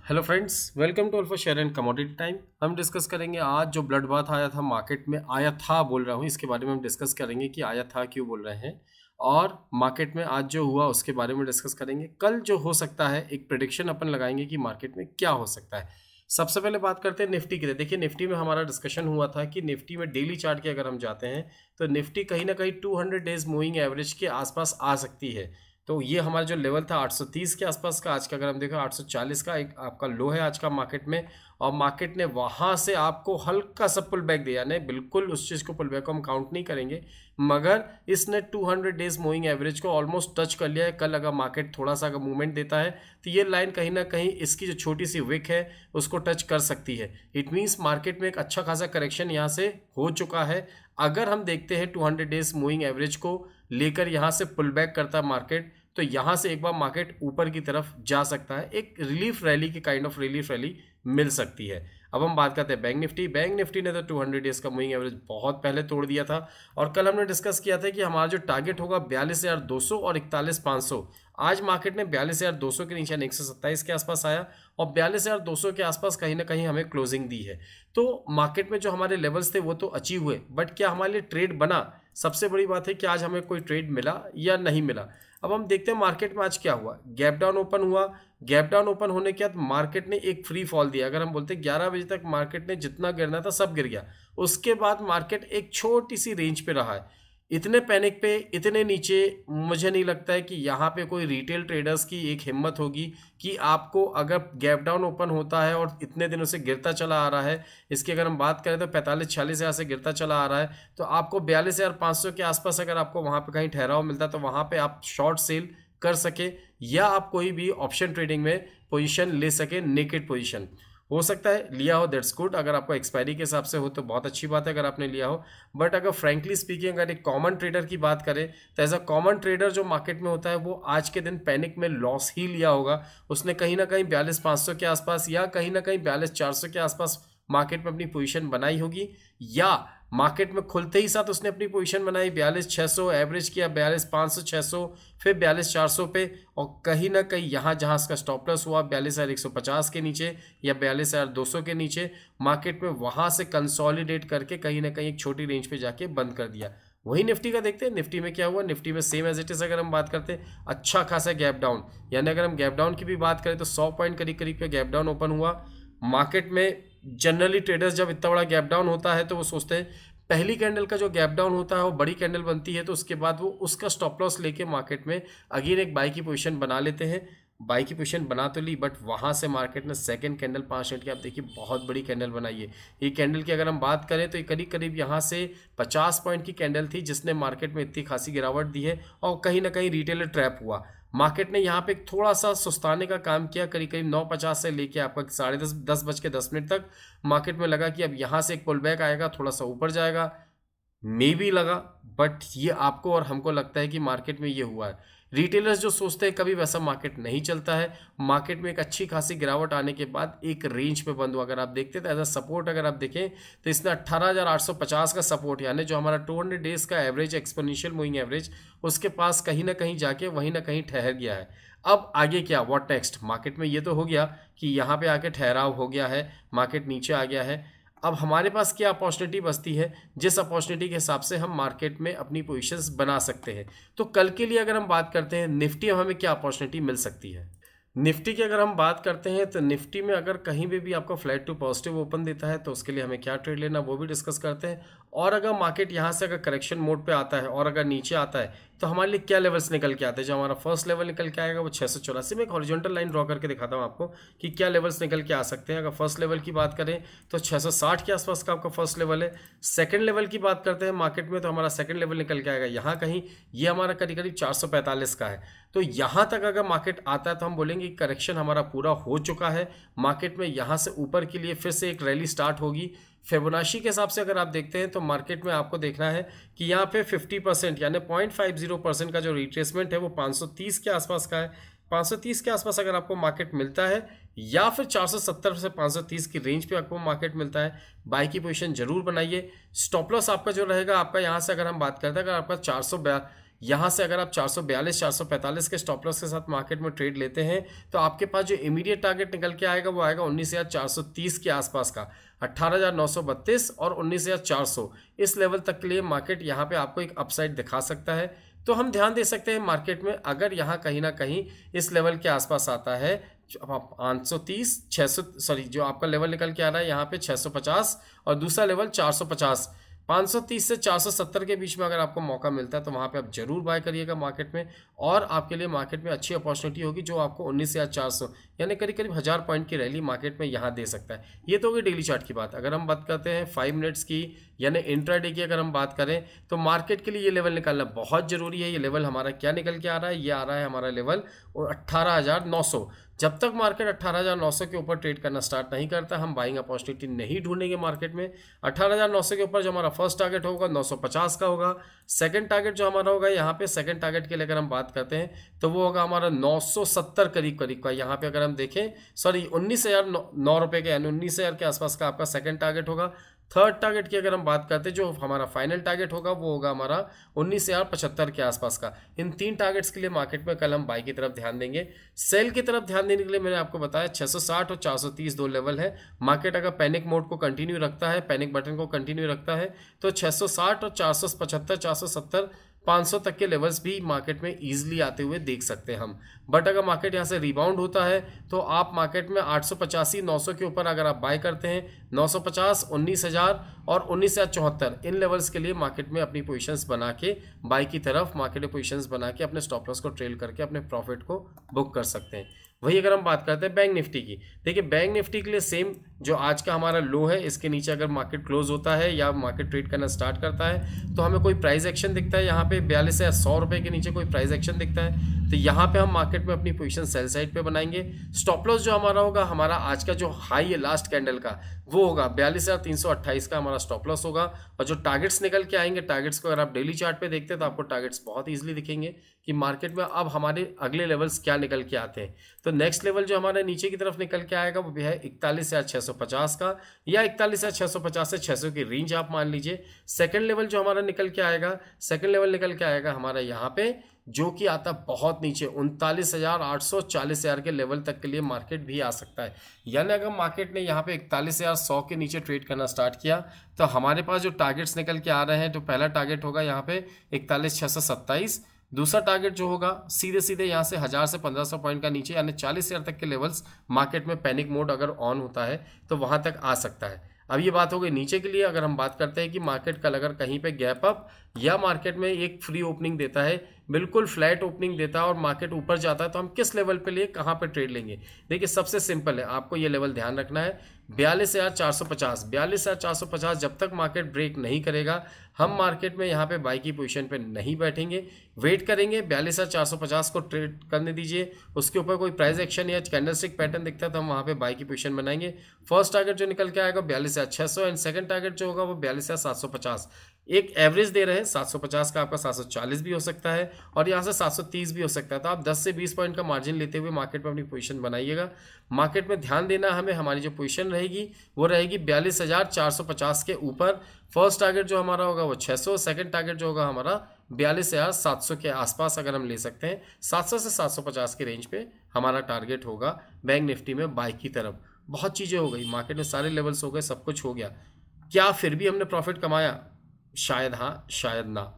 Hello friends, welcome to alpha share and commodity time. हम discuss करेंगे आज जो ब्लड बाथ आया था मार्केट में, आया था बोल रहा हूँ, इसके बारे में हम डिस्कस करेंगे कि आया था क्यों बोल रहे हैं, और मार्केट में आज जो हुआ उसके बारे में डिस्कस करेंगे। कल जो हो सकता है एक प्रेडिक्शन अपन लगाएंगे कि मार्केट में क्या हो सकता है। सबसे पहले बात करते हैं निफ्टी की। देखिए, निफ्टी में हमारा डिस्कशन हुआ था कि निफ्टी में डेली चार्ट के अगर हम जाते हैं तो निफ्टी कहीं ना कहीं 200 डेज मूविंग एवरेज के आसपास आ सकती है। तो ये हमारा जो लेवल था 830 के आसपास का, आज का अगर हम देखा 840 का एक आपका लो है आज का मार्केट में। और मार्केट ने वहाँ से आपको हल्का सा पुल बैक दिया, नहीं बिल्कुल उस चीज़ को पुल बैक को हम काउंट नहीं करेंगे, मगर इसने 200 डेज मूविंग एवरेज को ऑलमोस्ट टच कर लिया है। कल अगर मार्केट थोड़ा सा अगर मूवमेंट देता है तो ये लाइन कहीं ना कहीं इसकी जो छोटी सी विक है उसको टच कर सकती है। इट मीन्स मार्केट में एक अच्छा खासा करेक्शन यहाँ से हो चुका है। अगर हम देखते हैं 200 डेज मूविंग एवरेज को लेकर यहाँ से पुल बैक करता है मार्केट, तो यहाँ से एक बार मार्केट ऊपर की तरफ जा सकता है, एक रिलीफ रैली की काइंड ऑफ रिलीफ रैली मिल सकती है। अब हम बात करते हैं बैंक निफ्टी। बैंक निफ्टी ने तो 200 डेज का मूविंग एवरेज बहुत पहले तोड़ दिया था, और कल हमने डिस्कस किया था कि हमारा जो टारगेट होगा 42,200 और 41,500। आज मार्केट ने 42,200 के नीचे 127 के आसपास आया और 42,200 के आसपास कहीं ना कहीं हमें क्लोजिंग दी है। तो मार्केट में जो हमारे लेवल्स थे वो तो अचीव हुए, बट क्या हमारे लिए ट्रेड बना? सबसे बड़ी बात है कि आज हमें कोई ट्रेड मिला या नहीं मिला। अब हम देखते हैं मार्केट में आज क्या हुआ। गैप डाउन ओपन हुआ। गैप डाउन ओपन होने के बाद मार्केट ने एक फ्री फॉल दिया। अगर हम बोलते हैं 11 बजे तक मार्केट ने जितना गिरना था सब गिर गया। उसके बाद मार्केट एक छोटी सी रेंज पे रहा है। इतने पैनिक पे, इतने नीचे, मुझे नहीं लगता है कि यहाँ पे कोई रिटेल ट्रेडर्स की एक हिम्मत होगी कि आपको, अगर गैप डाउन ओपन होता है और इतने दिनों से गिरता चला आ रहा है, इसकी अगर हम बात करें तो 45-46 हज़ार से गिरता चला आ रहा है, तो आपको 42,500 के आसपास अगर आपको वहाँ पे कहीं ठहराव मिलता है तो वहाँ पे आप शॉर्ट सेल कर सके, या आप कोई भी ऑप्शन ट्रेडिंग में पोजीशन ले सके, नेकेड पोजीशन हो सकता है लिया हो, दैट्स गुड। अगर आपको एक्सपायरी के हिसाब से हो तो बहुत अच्छी बात है अगर आपने लिया हो। बट अगर फ्रैंकली स्पीकिंग अगर एक कॉमन ट्रेडर की बात करें तो एज अ कॉमन ट्रेडर जो मार्केट में होता है वो आज के दिन पैनिक में लॉस ही लिया होगा। उसने कहीं ना कहीं 42,500 के आसपास या कहीं ना कहीं 42,400 के आसपास मार्केट में अपनी पोजीशन बनाई होगी, या मार्केट में खुलते ही साथ उसने अपनी पोजीशन बनाई 42,600, एवरेज किया 42,500 600, फिर 42,400 पे, और कहीं ना कहीं यहाँ जहाँ इसका स्टॉप लॉस हुआ 42,150 के नीचे या 42,200 के नीचे, मार्केट में वहाँ से कंसोलिडेट करके कहीं ना कहीं एक छोटी रेंज पे जाके बंद कर दिया। वही निफ्टी का देखते हैं, निफ्टी में क्या हुआ। निफ्टी में सेम एज इट इज अगर हम बात करते हैं, अच्छा खासा गैप डाउन, यानी अगर हम गैप डाउन की भी बात करें तो 100 पॉइंट करीब करीब का गैप डाउन ओपन हुआ मार्केट में। जनरली ट्रेडर्स जब इतना बड़ा गैप डाउन होता है तो वो सोचते हैं, पहली कैंडल का जो गैप डाउन होता है वो बड़ी कैंडल बनती है, तो उसके बाद वो उसका स्टॉप लॉस लेके मार्केट में अगेन एक बाई की पोजीशन बना लेते हैं। बाई की पोजीशन बना तो ली, बट वहाँ से मार्केट ने सेकंड कैंडल 5 मिनट की, आप देखिए बहुत बड़ी कैंडल बनाई है। ये कैंडल की अगर हम बात करें तो ये करीब करीब यहाँ से 50 पॉइंट की कैंडल थी जिसने मार्केट में इतनी खासी गिरावट दी है, और कहीं ना कहीं रिटेलर ट्रैप हुआ। मार्केट ने यहाँ पे थोड़ा सा सुस्ताने का काम किया, करीब करीब 9:50 से लेके आपका 10:30 10:10 तक मार्केट में लगा कि अब यहाँ से एक पुल बैक आएगा, थोड़ा सा ऊपर जाएगा, मे भी लगा। बट ये आपको और हमको लगता है कि मार्केट में ये हुआ है। रिटेलर्स जो सोचते हैं कभी वैसा मार्केट नहीं चलता है। मार्केट में एक अच्छी खासी गिरावट आने के बाद एक रेंज पे बंद हुआ। अगर आप देखते तो एज अ सपोर्ट अगर आप देखें तो इसने 18,850 का सपोर्ट, यानी जो हमारा 200 डेज का एवरेज एक्सपोनेंशियल मूविंग एवरेज, उसके पास कहीं ना कहीं जाके वहीं ना कहीं ठहर गया है। अब आगे क्या, व्हाट नेक्स्ट? मार्केट में ये तो हो गया कि यहाँ पे आके ठहराव हो गया है, मार्केट नीचे आ गया है। अब हमारे पास क्या अपॉर्चुनिटी बचती है, जिस अपॉर्चुनिटी के हिसाब से हम मार्केट में अपनी पोजीशंस बना सकते हैं। तो कल के लिए अगर हम बात करते हैं निफ्टी में हमें क्या अपॉर्चुनिटी मिल सकती है। निफ्टी की अगर हम बात करते हैं तो निफ्टी में अगर कहीं भी आपको फ्लैट टू पॉजिटिव ओपन देता है तो उसके लिए हमें क्या ट्रेड लेना वो भी डिस्कस करते हैं। और अगर मार्केट यहाँ से अगर करेक्शन मोड पे आता है और अगर नीचे आता है तो हमारे लिए क्या लेवल्स निकल के आते हैं। जो हमारा फर्स्ट लेवल निकल के आएगा वो 684 में, एक हॉरिजॉन्टल लाइन ड्रॉ करके दिखाता हूँ आपको कि क्या लेवल्स निकल के आ सकते हैं। अगर फर्स्ट लेवल की बात करें तो 660 के आसपास का आपका फर्स्ट लेवल है। सेकंड लेवल की बात करते हैं मार्केट में तो हमारा सेकंड लेवल निकल के आएगा यहाँ कहीं, ये हमारा करीब करीब 445 का है। तो यहाँ तक अगर मार्केट आता है तो हम बोलेंगे करेक्शन हमारा पूरा हो चुका है। मार्केट में यहाँ से ऊपर के लिए फिर से एक रैली स्टार्ट होगी। फिबोनाची के हिसाब से अगर आप देखते हैं तो मार्केट में आपको देखना है कि यहाँ पे 50% यानी 0.50% का जो रिट्रेसमेंट है वो 530 के आसपास का है। 530 के आसपास अगर आपको मार्केट मिलता है, या फिर 470 से 530 की रेंज पे आपको मार्केट मिलता है, बाई की पोजीशन जरूर बनाइए। स्टॉप लॉस आपका जो रहेगा, आपका यहाँ से अगर हम बात करते हैं, अगर आपका यहाँ से अगर आप 442 445 के स्टॉप लॉस के साथ मार्केट में ट्रेड लेते हैं तो आपके पास जो इमीडिएट टारगेट निकल के आएगा वो आएगा 19,430 के आसपास का, 18,932 और 19,400 इस लेवल तक के लिए मार्केट यहाँ पे आपको एक अपसाइड दिखा सकता है। तो हम ध्यान दे सकते हैं मार्केट में अगर यहाँ कहीं ना कहीं इस लेवल के आसपास आता है 530 600 सॉरी जो आपका लेवल निकल के आ रहा है यहाँ पे 650 और दूसरा लेवल 450, 530 से 470 के बीच में अगर आपको मौका मिलता है तो वहाँ पे आप जरूर बाय करिएगा मार्केट में, और आपके लिए मार्केट में अच्छी अपॉर्चुनिटी होगी जो आपको 19,400 यानी करीब करीब 1000 पॉइंट की रैली मार्केट में यहाँ दे सकता है। ये तो होगी डेली चार्ट की बात। अगर हम बात करते हैं 5 मिनट्स की यानी इंट्राडे की अगर हम बात करें तो मार्केट के लिए ये लेवल निकालना बहुत ज़रूरी है। ये लेवल हमारा क्या निकल के आ रहा है, ये आ रहा है हमारा लेवल 18,900। जब तक मार्केट 18,900 के ऊपर ट्रेड करना स्टार्ट नहीं करता हम बाइंग अपॉर्चुनिटी नहीं ढूंढेंगे मार्केट में। 18,900 के ऊपर जो हमारा फर्स्ट टारगेट होगा 950 का होगा। सेकंड टारगेट जो हमारा होगा यहाँ पे सेकंड टारगेट के लिए अगर हम बात करते हैं तो वो होगा हमारा 970 करीब करीब का। यहाँ पे अगर हम देखें सॉरी 19,009 रुपये के यानी 19,000 के आसपास का आपका सेकंड टारगेट होगा। थर्ड टारगेट की अगर हम बात करते हैं जो हमारा फाइनल टारगेट होगा वो होगा हमारा 19,075 के आसपास का। इन 3 टारगेट्स के लिए मार्केट में कल हम बाई की तरफ ध्यान देंगे। सेल की तरफ ध्यान देने के लिए मैंने आपको बताया 660 और 430 दो लेवल है। मार्केट अगर पैनिक मोड को कंटिन्यू रखता है, पैनिक बटन को कंटिन्यू रखता है तो 660 और 475 470 500 तक के लेवल्स भी मार्केट में ईजिली आते हुए देख सकते हैं हम। बट अगर मार्केट यहाँ से रिबाउंड होता है तो आप मार्केट में 885 900 के ऊपर अगर आप बाय करते हैं 950 19,000 और 19,074 इन लेवल्स के लिए मार्केट में अपनी पोजीशंस बना के बाय की तरफ मार्केट में पोजीशंस बना के अपने स्टॉप लॉस को ट्रेल करके अपने प्रॉफिट को बुक कर सकते हैं। वही अगर हम बात करते हैं बैंक निफ्टी की, देखिए बैंक निफ्टी के लिए सेम जो आज का हमारा लो है इसके नीचे अगर मार्केट क्लोज होता है या मार्केट ट्रेड करना स्टार्ट करता है तो हमें कोई प्राइस एक्शन दिखता है यहाँ पे 42,100 रुपये के नीचे कोई प्राइस एक्शन दिखता है तो यहाँ पे हम मार्केट में अपनी पोजीशन सेल साइड पे बनाएंगे। स्टॉप लॉस जो हमारा होगा हमारा आज का जो हाई है लास्ट कैंडल का वो होगा 42,328 का हमारा स्टॉप लॉस होगा। और जो टारगेट्स निकल के आएंगे टारगेट्स को अगर आप डेली चार्ट पे देखते हैं तो आपको टारगेट्स बहुत ईजिली दिखेंगे कि मार्केट में अब हमारे अगले लेवल्स क्या निकल के आते हैं। तो नेक्स्ट लेवल जो हमारे नीचे की तरफ निकल के आएगा वो भी है 41,650 का या 41,650 से 600 की रेंज आप मान लीजिए। सेकंड लेवल जो हमारा निकल के आएगा, सेकंड लेवल निकल के आएगा हमारा यहाँ पे जो कि आता बहुत नीचे 39,800 40,000 के लेवल तक के लिए मार्केट भी आ सकता है। यानी अगर मार्केट ने यहाँ पे 41,100 के नीचे ट्रेड करना स्टार्ट किया तो हमारे पास जो टारगेट्स निकल के आ रहे हैं तो पहला टारगेट होगा यहाँ पे 41,627, दूसरा टारगेट जो होगा सीधे सीधे यहाँ से 1000 से 1500 पॉइंट का नीचे यानी 40,000 तक के लेवल्स मार्केट में पैनिक मोड अगर ऑन होता है तो वहाँ तक आ सकता है। अब ये बात हो गई नीचे के लिए। अगर हम बात करते हैं कि मार्केट कल अगर कहीं पे गैप अप या मार्केट में एक फ्री ओपनिंग देता है, बिल्कुल फ्लैट ओपनिंग देता है और मार्केट ऊपर जाता है तो हम किस लेवल पे लिए कहाँ पे ट्रेड लेंगे। देखिए सबसे सिंपल है, आपको ये लेवल ध्यान रखना है 42,450। 42,450 जब तक मार्केट ब्रेक नहीं करेगा हम मार्केट में यहाँ पे बाई की पोजीशन पे नहीं बैठेंगे, वेट करेंगे। 42,450 को ट्रेड करने दीजिए, उसके ऊपर कोई प्राइस एक्शन या कैंडलस्टिक पैटर्न दिखता है तो हम वहाँ पे बाई की पोजीशन बनाएंगे। फर्स्ट टारगेट जो निकल के आएगा 42,600 एंड सेकंड टारगेट जो होगा वो 42,750। एक एवरेज दे रहे हैं 750 का, आपका 740 भी हो सकता है और यहाँ से 730 भी हो सकता है। तो आप 10 से 20 पॉइंट का मार्जिन लेते हुए मार्केट में अपनी पोजीशन बनाइएगा। मार्केट में ध्यान देना हमें, हमारी जो पोजीशन रहेगी वो रहेगी 42,450 के ऊपर। फर्स्ट टारगेट जो हमारा होगा वो 600, सेकंड टारगेट जो होगा हमारा 42,700 के आसपास अगर हम ले सकते हैं। 700 से 750 के रेंज पे हमारा टारगेट होगा बैंक निफ्टी में बाई की तरफ। बहुत चीज़ें हो गई मार्केट में, सारे लेवल्स हो गए, सब कुछ हो गया। क्या फिर भी हमने प्रॉफिट कमाया? शायद हाँ शायद ना।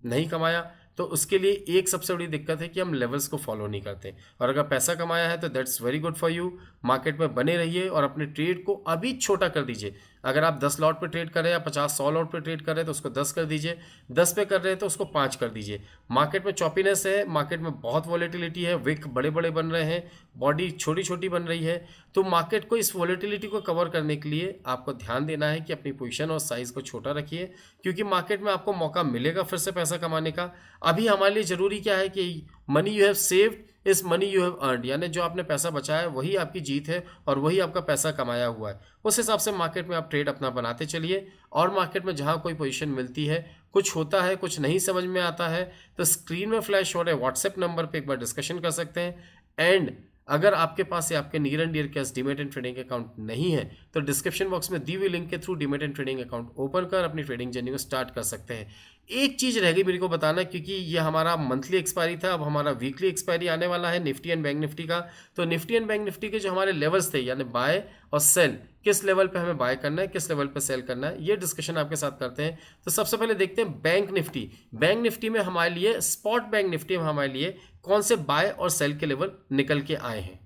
नहीं कमाया तो उसके लिए एक सबसे बड़ी दिक्कत है कि हम लेवल्स को फॉलो नहीं करते। और अगर पैसा कमाया है तो that's very good for you. Market में बने रहिए और अपने ट्रेड को अभी छोटा कर दीजिए। अगर आप 10 लॉट पे ट्रेड कर रहे हैं या 50-100 लॉट पे ट्रेड कर रहे हैं तो उसको 10 कर दीजिए, 10 पे कर रहे हैं तो उसको 5 कर दीजिए। मार्केट में चॉपीनेस है, मार्केट में बहुत वॉलेटिलिटी है, विक बड़े बड़े बन रहे हैं, बॉडी छोटी छोटी बन रही है। तो मार्केट को इस वॉलेटिलिटी को कवर करने के लिए आपको ध्यान देना है कि अपनी पोजीशन और साइज़ को छोटा रखिए, क्योंकि मार्केट में आपको मौका मिलेगा फिर से पैसा कमाने का। अभी हमारे लिए ज़रूरी क्या है कि मनी यू हैव सेव्ड इस मनी यू हैव अर्नड, यानी जो आपने पैसा बचाया है वही आपकी जीत है और वही आपका पैसा कमाया हुआ है। उस हिसाब से मार्केट में आप ट्रेड अपना बनाते चलिए। और मार्केट में जहाँ कोई पोजीशन मिलती है, कुछ होता है, कुछ नहीं समझ में आता है तो स्क्रीन में फ्लैश हो रहे व्हाट्सएप नंबर पे एक बार डिस्कशन कर सकते हैं। एंड अगर आपके पास या आपके नियर एंड डियर के पास डीमैट एंड ट्रेडिंग अकाउंट नहीं है तो डिस्क्रिप्शन बॉक्स में दी हुई लिंक के through demat and trading account open कर अपनी ट्रेडिंग जर्नी को स्टार्ट कर सकते हैं। एक चीज़ रह गई मेरे को बताना, क्योंकि ये हमारा मंथली एक्सपायरी था, अब हमारा वीकली एक्सपायरी आने वाला है निफ्टी एंड बैंक निफ्टी का। तो निफ्टी एंड बैंक निफ्टी के जो हमारे लेवल्स थे, यानी बाय और सेल, किस लेवल पे हमें बाय करना है, किस लेवल पे सेल करना है, ये डिस्कशन आपके साथ करते हैं। तो सबसे पहले देखते हैं बैंक निफ्टी। बैंक निफ्टी में हमारे लिए, स्पॉट बैंक निफ्टी में हमारे लिए कौन से बाय और सेल के लेवल निकल के आए हैं।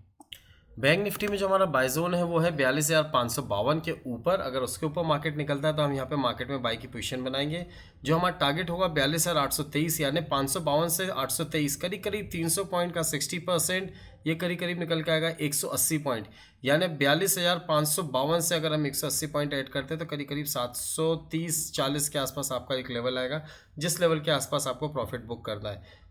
बैंक निफ्टी में जो हमारा बाय जोन है वो है 42,552 के ऊपर। अगर उसके ऊपर मार्केट निकलता है तो हम यहाँ पे मार्केट में बाय की पोजीशन बनाएंगे। जो हमारा टारगेट होगा 42,823, यानी 552 से 823, करीब करीब 300 पॉइंट का 60%, ये करीब करीब निकल के आएगा 180 पॉइंट। यानी 42,552 से अगर हम 180 पॉइंट ऐड करते हैं तो करीब करीब 730-40 के आसपास आपका एक लेवल आएगा, जिस लेवल के आसपास आपको प्रॉफिट बुक करना है।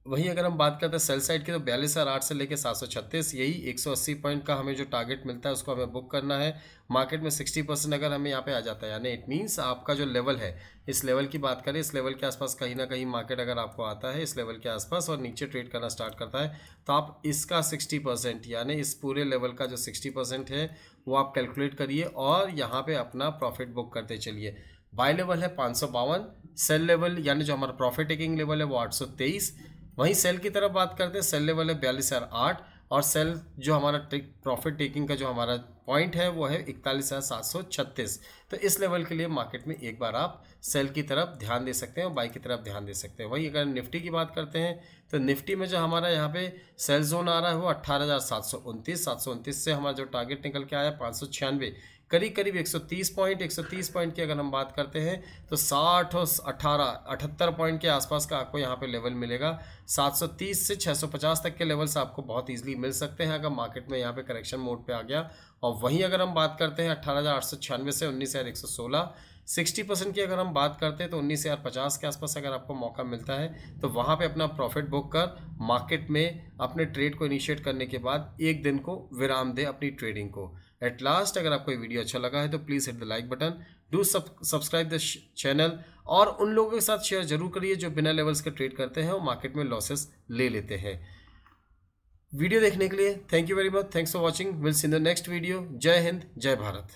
वहीं अगर हम बात करते हैं सेल साइड की, तो 42,800 से लेकर 736, यही 180 पॉइंट का हमें जो टारगेट मिलता है उसको हमें बुक करना है। मार्केट में 60% अगर हमें यहाँ पे आ जाता है, यानी इट मीन्स आपका जो लेवल है, इस लेवल की बात करें, इस लेवल के आसपास कहीं ना कहीं मार्केट अगर आपको आता है इस लेवल के आसपास और नीचे ट्रेड करना स्टार्ट करता है, तो आप इसका 60%, यानी इस पूरे लेवल का जो 60% है वो आप कैलकुलेट करिए और यहाँ पर अपना प्रॉफिट बुक करते चलिए। बाय लेवल है 552, सेल लेवल यानी जो हमारा प्रॉफिट टेकिंग लेवल है वो 823। वहीं सेल की तरफ बात करते हैं, सेल लेवल है 42,008 और सेल जो हमारा प्रॉफिट टेकिंग का जो हमारा पॉइंट है वो है 41,736। तो इस लेवल के लिए मार्केट में एक बार आप सेल की तरफ ध्यान दे सकते हैं और बाई की तरफ ध्यान दे सकते हैं। वहीं अगर निफ्टी की बात करते हैं तो निफ्टी में जो हमारा यहाँ पे सेल जोन आ रहा है वो 18,729, 729 से हमारा जो टारगेट निकल के आया 596, करीब करीब 130 पॉइंट की अगर हम बात करते हैं तो 60 और 78 पॉइंट के आसपास का आपको यहाँ पे लेवल मिलेगा। 730 से 650 तक के लेवल्स आपको बहुत इजीली मिल सकते हैं अगर मार्केट में यहाँ पे करेक्शन मोड पे आ गया। और वहीं अगर हम बात करते हैं 18,896 से 19,116, 60% की अगर हम बात करते हैं तो 19,050 के आसपास अगर आपको मौका मिलता है तो वहाँ पे अपना प्रॉफिट बुक कर मार्केट में अपने ट्रेड को इनिशिएट करने के बाद एक दिन को विराम दे अपनी ट्रेडिंग को। एट लास्ट, अगर आपको ये वीडियो अच्छा लगा है तो please hit the like button, do subscribe the channel और उन लोगों के साथ शेयर जरूर करिए जो बिना लेवल्स के ट्रेड करते हैं और मार्केट में लॉसेस ले लेते हैं। वीडियो देखने के लिए thank you very much, thanks for watching, will see in the next video. जय हिंद, जय भारत।